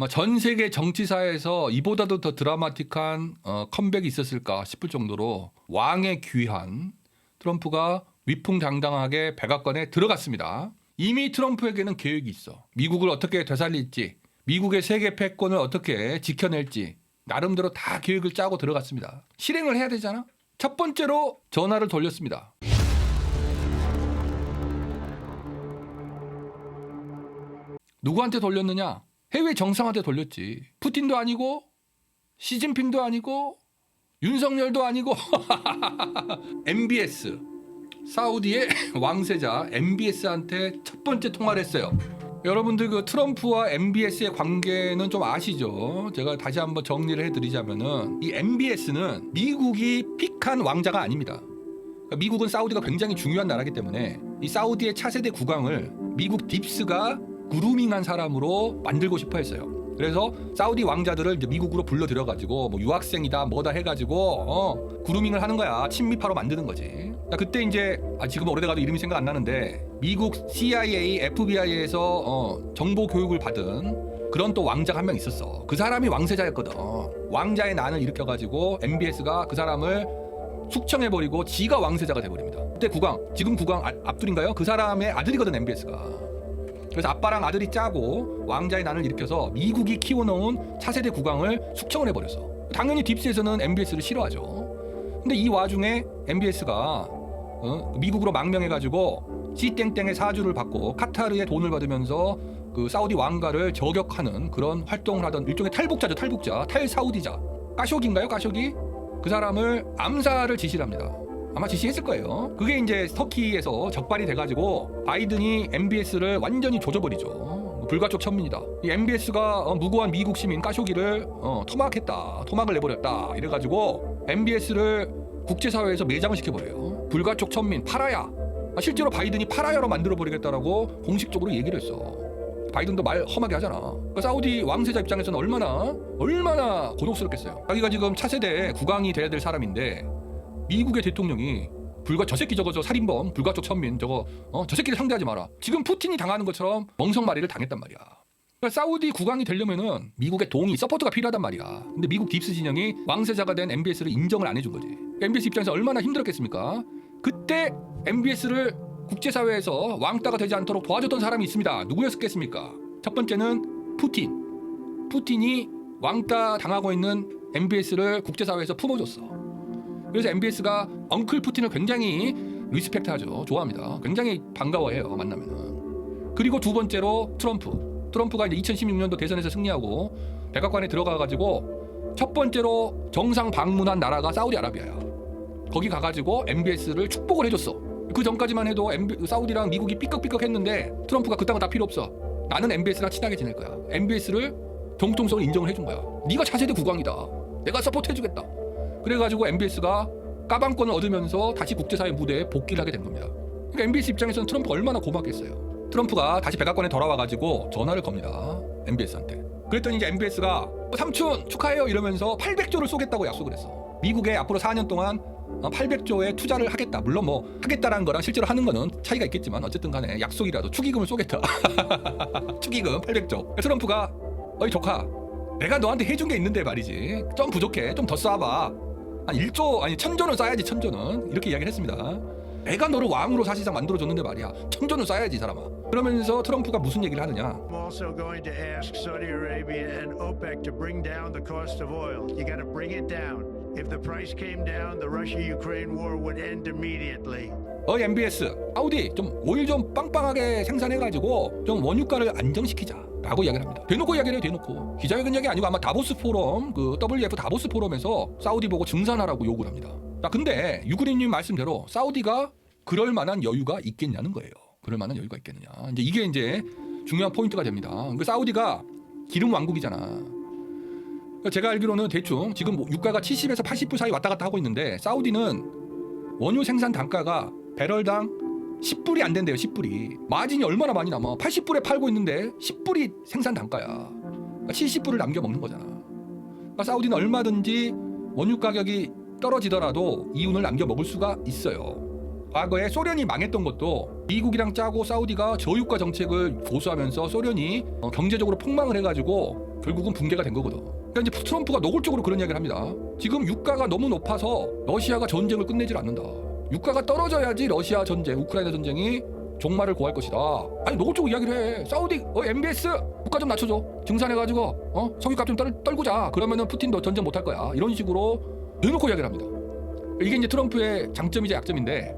전 세계 정치사에서 이보다도 더 드라마틱한 컴백이 있었을까 싶을 정도로 왕의 귀환, 트럼프가 위풍당당하게 백악관에 들어갔습니다. 이미 트럼프에게는 계획이 있어. 미국을 어떻게 되살릴지, 미국의 세계 패권을 어떻게 지켜낼지 나름대로 다 계획을 짜고 들어갔습니다. 실행을 해야 되잖아. 첫 번째로 전화를 돌렸습니다. 누구한테 돌렸느냐? 해외 정상한테 돌렸지. 푸틴도 아니고 시진핑도 아니고 윤석열도 아니고 MBS, 사우디의 왕세자 MBS한테 첫 번째 통화를 했어요. 여러분들 그 트럼프와 MBS의 관계는 좀 아시죠? 제가 다시 한번 정리를 해드리자면은 이 MBS는 미국이 픽한 왕자가 아닙니다. 미국은 사우디가 굉장히 중요한 나라이기 때문에 이 사우디의 차세대 국왕을 미국 딥스가 그루밍한 사람으로 만들고 싶어 했어요. 그래서 사우디 왕자들을 이제 미국으로 불러 들여가지고 뭐 유학생이다 뭐다 해가지고 그루밍을 하는 거야. 친미파로 만드는 거지. 그때 이제 지금 오래돼가지고 이름이 생각 안 나는데 미국 CIA, FBI에서 정보 교육을 받은 그런 또 왕자가 한 명 있었어. 그 사람이 왕세자였거든. 왕자의 난을 일으켜가지고 MBS가 그 사람을 숙청해버리고 지가 왕세자가 돼버립니다. 그때 국왕, 지금 국왕 압둘인가요? 그 사람의 아들이거든 MBS가. 그래서 아빠랑 아들이 짜고 왕자의 난을 일으켜서 미국이 키워놓은 차세대 국왕을 숙청을 해버렸어. 당연히 딥스에서는 MBS를 싫어하죠. 근데 이 와중에 MBS가 미국으로 망명해가지고 C땡땡의 사주를 받고 카타르의 돈을 받으면서 그 사우디 왕가를 저격하는 그런 활동을 하던 일종의 탈북자죠. 탈북자, 탈사우디자. 까쇼기인가요? 까쇼기? 그 사람을 암살을 지시를 합니다. 아마 지시했을 거예요. 그게 이제 터키에서 적발이 돼가지고 바이든이 MBS를 완전히 조져버리죠. 불가촉 천민이다. 이 MBS가 무고한 미국 시민 까쇼기를 토막했다. 토막을 내버렸다. 이래가지고 MBS를 국제사회에서 매장을 시켜버려요. 불가촉 천민 파라야. 실제로 바이든이 파라야로 만들어버리겠다라고 공식적으로 얘기를 했어. 바이든도 말 험하게 하잖아. 그러니까 사우디 왕세자 입장에서는 얼마나 곤혹스럽겠어요. 자기가 지금 차세대 국왕이 돼야 될 사람인데 미국의 대통령이 저 새끼 저거 살인범, 불가촉 천민 저 새끼를 상대하지 마라. 지금 푸틴이 당하는 것처럼 멍석마리를 당했단 말이야. 그러니까 사우디 국왕이 되려면은 미국의 동의, 서포트가 필요하단 말이야. 근데 미국 딥스 진영이 왕세자가 된 MBS를 인정을 안 해준 거지. 그러니까 MBS 입장에서 얼마나 힘들었겠습니까? 그때 MBS를 국제사회에서 왕따가 되지 않도록 도와줬던 사람이 있습니다. 누구였겠습니까? 첫 번째는 푸틴이 왕따 당하고 있는 MBS를 국제사회에서 품어줬어. 그래서 MBS가 엉클 푸틴을 굉장히 리스펙트하죠. 좋아합니다. 굉장히 반가워해요. 만나면은. 그리고 두 번째로 트럼프가 이제 2016년도 대선에서 승리하고 백악관에 들어가가지고 첫 번째로 정상 방문한 나라가 사우디아라비아야. 거기 가가지고 MBS를 축복을 해줬어. 그 전까지만 해도 사우디랑 미국이 삐걱삐걱 했는데 트럼프가 그딴 거 다 필요 없어. 나는 MBS랑 친하게 지낼 거야. MBS를 정통성을 인정을 해준 거야. 네가 차세대 국왕이다. 내가 서포트 해주겠다. 그래가지고 MBS가 까방권을 얻으면서 다시 국제사회 무대에 복귀를 하게 된 겁니다. 그러니까 MBS 입장에서는 트럼프가 얼마나 고맙겠어요. 트럼프가 다시 백악관에 돌아와가지고 전화를 겁니다. MBS한테. 그랬더니 이제 MBS가 삼촌 축하해요 이러면서 800조를 쏘겠다고 약속을 했어. 미국에 앞으로 4년 동안 800조의 투자를 하겠다. 물론 뭐 하겠다라는 거랑 실제로 하는 거는 차이가 있겠지만 어쨌든 간에 약속이라도 축의금을 쏘겠다. 축의금 800조. 트럼프가 어이 조카 내가 너한테 해준 게 있는데 말이지. 좀 부족해. 좀 더 쏴봐. 한 1조 아니 1000조는 쏴야지. 1000조는 이렇게 이야기를 했습니다. 내가 너를 왕으로 사실상 만들어줬는데 말이야. 1000조는 쏴야지 이 사람아. 그러면서 트럼프가 무슨 얘기를 하느냐. I'm also going to ask Saudi Arabia and OPEC to bring down the cost of oil. You got to bring it down. If the price came down, the Russia-Ukraine war would end immediately. MBS, 사우디 좀 오일 좀 빵빵하게 생산해가지고 좀 원유가를 안정시키자라고 이야기를 합니다. 대놓고 이야기를 해요. 대놓고. 기자회견장이 아니고 아마 다보스 포럼, 그 WF 다보스 포럼에서 사우디 보고 증산하라고 요구를 합니다. 자, 근데 유구리님 말씀대로 사우디가 그럴 만한 여유가 있겠냐는 거예요. 그럴 만한 여유가 있겠느냐. 이게 이제 중요한 포인트가 됩니다. 그 사우디가 기름 왕국이잖아. 제가 알기로는 대충 지금 유가가 70에서 80불 사이 왔다 갔다 하고 있는데 사우디는 원유 생산 단가가 배럴당 10불이 안 된대요. 10불이. 마진이 얼마나 많이 남아. 80불에 팔고 있는데 10불이 생산 단가야. 70불을 남겨 먹는 거잖아. 그러니까 사우디는 얼마든지 원유 가격이 떨어지더라도 이윤을 남겨 먹을 수가 있어요. 과거에 소련이 망했던 것도 미국이랑 짜고 사우디가 저유가 정책을 고수하면서 소련이 경제적으로 폭망을 해가지고 결국은 붕괴가 된 거거든. 그러니까 이제 트럼프가 노골적으로 그런 이야기를 합니다. 지금 유가가 너무 높아서 러시아가 전쟁을 끝내질 않는다. 유가가 떨어져야지 러시아 전쟁, 우크라이나 전쟁이 종말을 고할 것이다. 아니 노골적으로 이야기를 해. 사우디 MBS 유가 좀 낮춰줘. 증산해가지고 석유값 좀 떨구자. 그러면은 푸틴도 전쟁 못할 거야. 이런 식으로 대놓고 이야기를 합니다. 이게 이제 트럼프의 장점이자 약점인데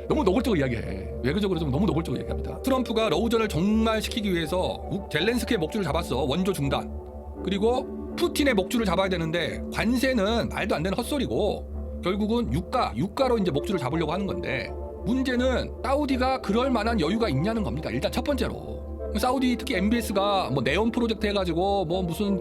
너무 노골적으로 이야기해. 외교적으로 좀 너무 노골적으로 이야기합니다. 트럼프가 러우전을 종말시키기 위해서 젤렌스키의 목줄을 잡았어. 원조 중단. 그리고 푸틴의 목줄을 잡아야 되는데 관세는 말도 안 되는 헛소리고 결국은 유가로 이제 목줄을 잡으려고 하는 건데 문제는 사우디가 그럴 만한 여유가 있냐는 겁니다. 일단 첫 번째로 사우디 특히 MBS가 뭐 네옴 프로젝트 해가지고 뭐 무슨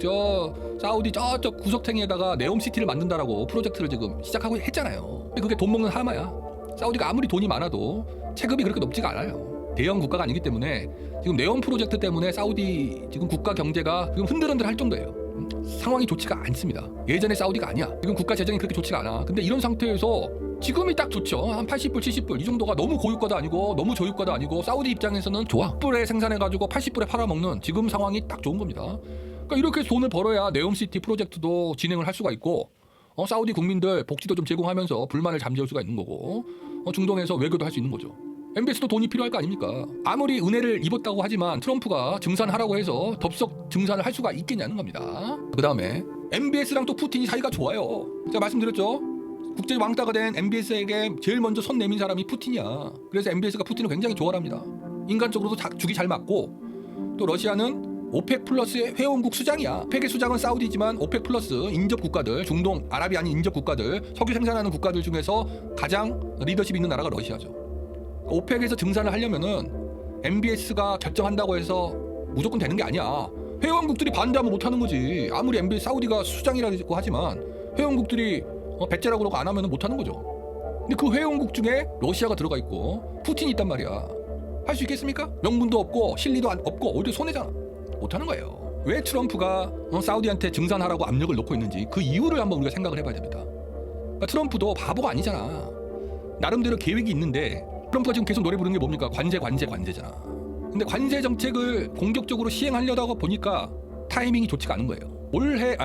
사우디 저쪽 구석탱이에다가 네옴 시티를 만든다라고 프로젝트를 지금 시작하고 했잖아요. 근데 그게 돈 먹는 하마야. 사우디가 아무리 돈이 많아도 체급이 그렇게 높지가 않아요. 대형 국가가 아니기 때문에 지금 네옴 프로젝트 때문에 사우디 지금 국가 경제가 지금 흔들흔들 할 정도예요. 상황이 좋지가 않습니다. 예전에 사우디가 아니야. 지금 국가 재정이 그렇게 좋지가 않아. 근데 이런 상태에서 지금이 딱 좋죠. 한 80불, 70불 이 정도가 너무 고유가도 아니고 너무 저유가도 아니고 사우디 입장에서는 좋아. 10불에 생산해가지고 80불에 팔아먹는 지금 상황이 딱 좋은 겁니다. 그러니까 이렇게 돈을 벌어야 네옴시티 프로젝트도 진행을 할 수가 있고 사우디 국민들 복지도 좀 제공하면서 불만을 잠재울 수가 있는 거고 중동에서 외교도 할 수 있는 거죠. MBS도 돈이 필요할 거 아닙니까? 아무리 은혜를 입었다고 하지만 트럼프가 증산하라고 해서 덥석 증산을 할 수가 있겠냐는 겁니다. 그 다음에 MBS랑 또 푸틴이 사이가 좋아요. 제가 말씀드렸죠. 국제 왕따가 된 MBS에게 제일 먼저 손 내민 사람이 푸틴이야. 그래서 MBS가 푸틴을 굉장히 좋아합니다. 인간적으로도 죽이 잘 맞고 또 러시아는 오펙 플러스의 회원국 수장이야. 오펙의 수장은 사우디지만 오펙 플러스 인접 국가들, 중동, 아랍이 아닌 인접 국가들, 석유 생산하는 국가들 중에서 가장 리더십 있는 나라가 러시아죠. 오펙에서 증산을 하려면은 MBS가 결정한다고 해서 무조건 되는 게 아니야. 회원국들이 반대하면 못하는 거지. 아무리 MBS 사우디가 수장이라고 하지만 회원국들이 배째라고 그러고 안 하면 못하는 거죠. 근데 그 회원국 중에 러시아가 들어가 있고 푸틴이 있단 말이야. 할 수 있겠습니까? 명분도 없고 실리도 없고 오히려 손해잖아. 못하는 거예요. 왜 트럼프가 사우디한테 증산하라고 압력을 놓고 있는지 그 이유를 한번 우리가 생각을 해봐야 됩니다. 그러니까 트럼프도 바보가 아니잖아. 나름대로 계획이 있는데 트럼프가 지금 계속 노래 부르는 게 뭡니까? 관세잖아. 근데 관세 정책을 공격적으로 시행하려다 보니까 타이밍이 좋지가 않은 거예요.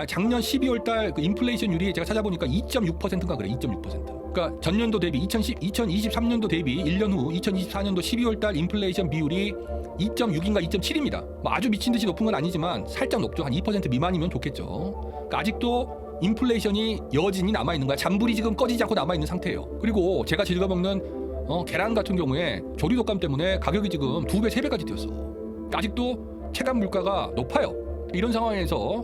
작년 12월 달 그 인플레이션율이 제가 찾아보니까 2.6%인가 그래. 2.6%. 그러니까 전년도 대비 2023년도 대비 1년 후 2024년도 12월 달 인플레이션 비율이 2.6인가 2.7입니다. 뭐 아주 미친 듯이 높은 건 아니지만 살짝 높죠. 한 2% 미만이면 좋겠죠. 그러니까 아직도 인플레이션이 여진이 남아 있는 거야. 잔불이 지금 꺼지지 않고 남아 있는 상태예요. 그리고 제가 즐겨 먹는 계란 같은 경우에 조류 독감 때문에 가격이 지금 2배, 3배까지 뛰었어. 그러니까 아직도 체감 물가가 높아요. 이런 상황에서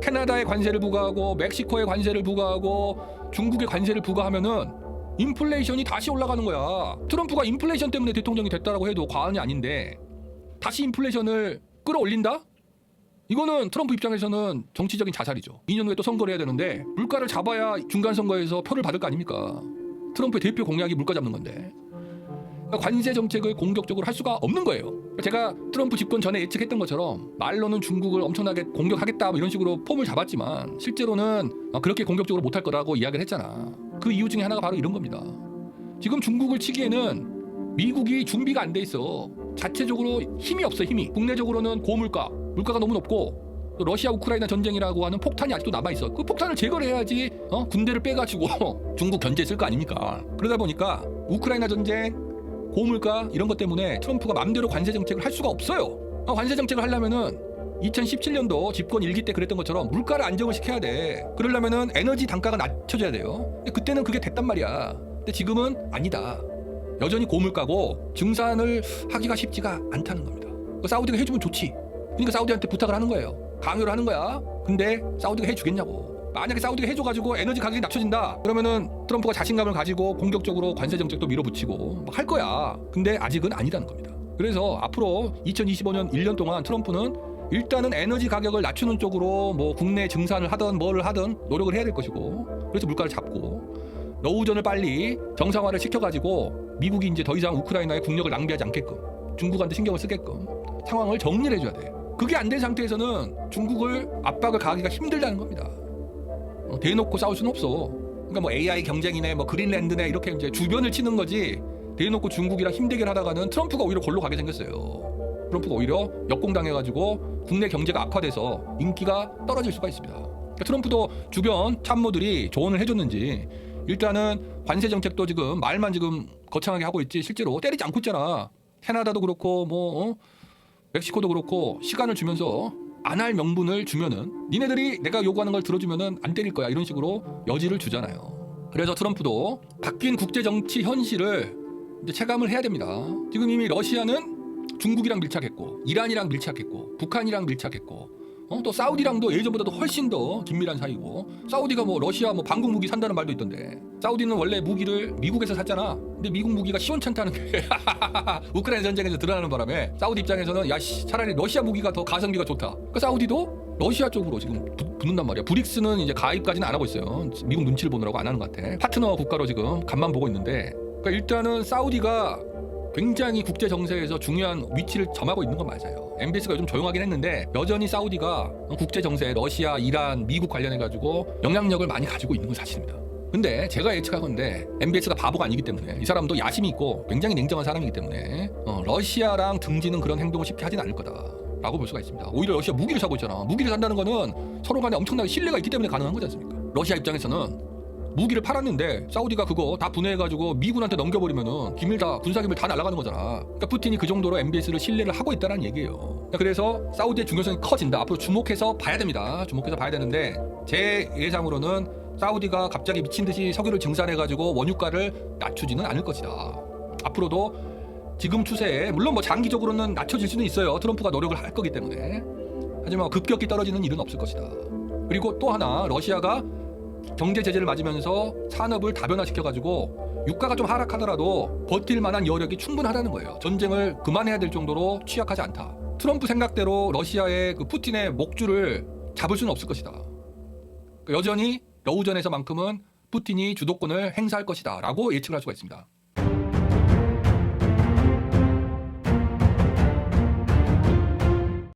캐나다에 관세를 부과하고 멕시코에 관세를 부과하고 중국에 관세를 부과하면은 인플레이션이 다시 올라가는 거야. 트럼프가 인플레이션 때문에 대통령이 됐다라고 해도 과언이 아닌데 다시 인플레이션을 끌어올린다? 이거는 트럼프 입장에서는 정치적인 자살이죠. 2년 후에 또 선거를 해야 되는데 물가를 잡아야 중간 선거에서 표를 받을 거 아닙니까? 트럼프의 대표 공약이 물가 잡는 건데 그러니까 관세 정책을 공격적으로 할 수가 없는 거예요. 제가 트럼프 집권 전에 예측했던 것처럼 말로는 중국을 엄청나게 공격하겠다 뭐 이런 식으로 폼을 잡았지만 실제로는 그렇게 공격적으로 못할 거라고 이야기를 했잖아. 그 이유 중에 하나가 바로 이런 겁니다. 지금 중국을 치기에는 미국이 준비가 안 돼 있어. 자체적으로 힘이 없어. 힘이. 국내적으로는 물가가 너무 높고 또 러시아 우크라이나 전쟁이라고 하는 폭탄이 아직도 남아있어. 그 폭탄을 제거를 해야지 군대를 빼가지고 중국 견제했을 거 아닙니까? 그러다 보니까 우크라이나 전쟁, 고물가 이런 것 때문에 트럼프가 맘대로 관세 정책을 할 수가 없어요. 관세 정책을 하려면은 2017년도 집권 1기 때 그랬던 것처럼 물가를 안정을 시켜야 돼. 그러려면은 에너지 단가가 낮춰져야 돼요. 근데 그때는 그게 됐단 말이야. 근데 지금은 아니다. 여전히 고물가고 증산을 하기가 쉽지가 않다는 겁니다. 사우디가 해주면 좋지. 그러니까 사우디한테 부탁을 하는 거예요. 강요를 하는 거야. 근데 사우디가 해주겠냐고. 만약에 사우디가 해줘가지고 에너지 가격이 낮춰진다 그러면은 트럼프가 자신감을 가지고 공격적으로 관세 정책도 밀어붙이고 막 할 거야. 근데 아직은 아니라는 겁니다. 그래서 앞으로 2025년 1년 동안 트럼프는 일단은 에너지 가격을 낮추는 쪽으로 뭐 국내 증산을 하든 뭐를 하든 노력을 해야 될 것이고 그래서 물가를 잡고 러우전을 빨리 정상화를 시켜가지고 미국이 이제 더 이상 우크라이나에 국력을 낭비하지 않게끔 중국한테 신경을 쓰게끔 상황을 정리를 해줘야 돼. 그게 안 된 상태에서는 중국을 압박을 가하기가 힘들다는 겁니다. 대놓고 싸울 수는 없어. 그러니까 뭐 AI 경쟁이네, 뭐 그린랜드네 이렇게 이제 주변을 치는 거지. 대놓고 중국이랑 힘대결 하다가는 트럼프가 오히려 골로 가게 생겼어요. 트럼프가 오히려 역공당해가지고 국내 경제가 악화돼서 인기가 떨어질 수가 있습니다. 그러니까 트럼프도 주변 참모들이 조언을 해줬는지 일단은 관세 정책도 지금 말만 지금 거창하게 하고 있지 실제로 때리지 않고 있잖아. 캐나다도 그렇고 멕시코도 그렇고 시간을 주면서 안 할 명분을 주면은 니네들이 내가 요구하는 걸 들어주면은 안 때릴 거야 이런 식으로 여지를 주잖아요. 그래서 트럼프도 바뀐 국제 정치 현실을 이제 체감을 해야 됩니다. 지금 이미 러시아는 중국이랑 밀착했고 이란이랑 밀착했고 북한이랑 밀착했고 또 사우디랑도 예전보다도 훨씬 더 긴밀한 사이고 사우디가 뭐 러시아 뭐 방공 무기 산다는 말도 있던데 사우디는 원래 무기를 미국에서 샀잖아. 근데 미국 무기가 시원찮다는 게 우크라이나 전쟁에서 드러나는 바람에 사우디 입장에서는 야씨 차라리 러시아 무기가 더 가성비가 좋다. 그 사우디도 러시아 쪽으로 지금 붙는단 말이야. 브릭스는 이제 가입까지는 안 하고 있어요. 미국 눈치를 보느라고 안 하는 것 같아. 파트너 국가로 지금 간만 보고 있는데 그러니까 일단은 사우디가 굉장히 국제 정세에서 중요한 위치를 점하고 있는 건 맞아요. MBS가 요즘 조용하긴 했는데 여전히 사우디가 국제 정세, 러시아, 이란, 미국 관련해 가지고 영향력을 많이 가지고 있는 건 사실입니다. 근데 제가 예측하건데 MBS가 바보가 아니기 때문에 이 사람도 야심이 있고 굉장히 냉정한 사람이기 때문에 러시아랑 등지는 그런 행동을 쉽게 하진 않을 거다라고 볼 수가 있습니다. 오히려 러시아 무기를 사고 있잖아. 무기를 산다는 거는 서로 간에 엄청나게 신뢰가 있기 때문에 가능한 거지 않습니까? 러시아 입장에서는 무기를 팔았는데 사우디가 그거 다 분해해가지고 미군한테 넘겨버리면은 기밀 다 군사기밀 다 날아가는 거잖아. 그러니까 푸틴이 그 정도로 MBS를 신뢰를 하고 있다는 얘기예요. 그래서 사우디의 중요성이 커진다. 앞으로 주목해서 봐야 됩니다. 주목해서 봐야 되는데 제 예상으로는 사우디가 갑자기 미친 듯이 석유를 증산해가지고 원유가를 낮추지는 않을 것이다. 앞으로도 지금 추세에 물론 뭐 장기적으로는 낮춰질 수는 있어요. 트럼프가 노력을 할 거기 때문에. 하지만 급격히 떨어지는 일은 없을 것이다. 그리고 또 하나 러시아가 경제 제재를 맞으면서 산업을 다변화시켜가지고 유가가 좀 하락하더라도 버틸 만한 여력이 충분하다는 거예요. 전쟁을 그만해야 될 정도로 취약하지 않다. 트럼프 생각대로 러시아의 그 푸틴의 목줄을 잡을 수는 없을 것이다. 여전히 여우전에서만큼은 푸틴이 주도권을 행사할 것이다 라고 예측을 할 수가 있습니다.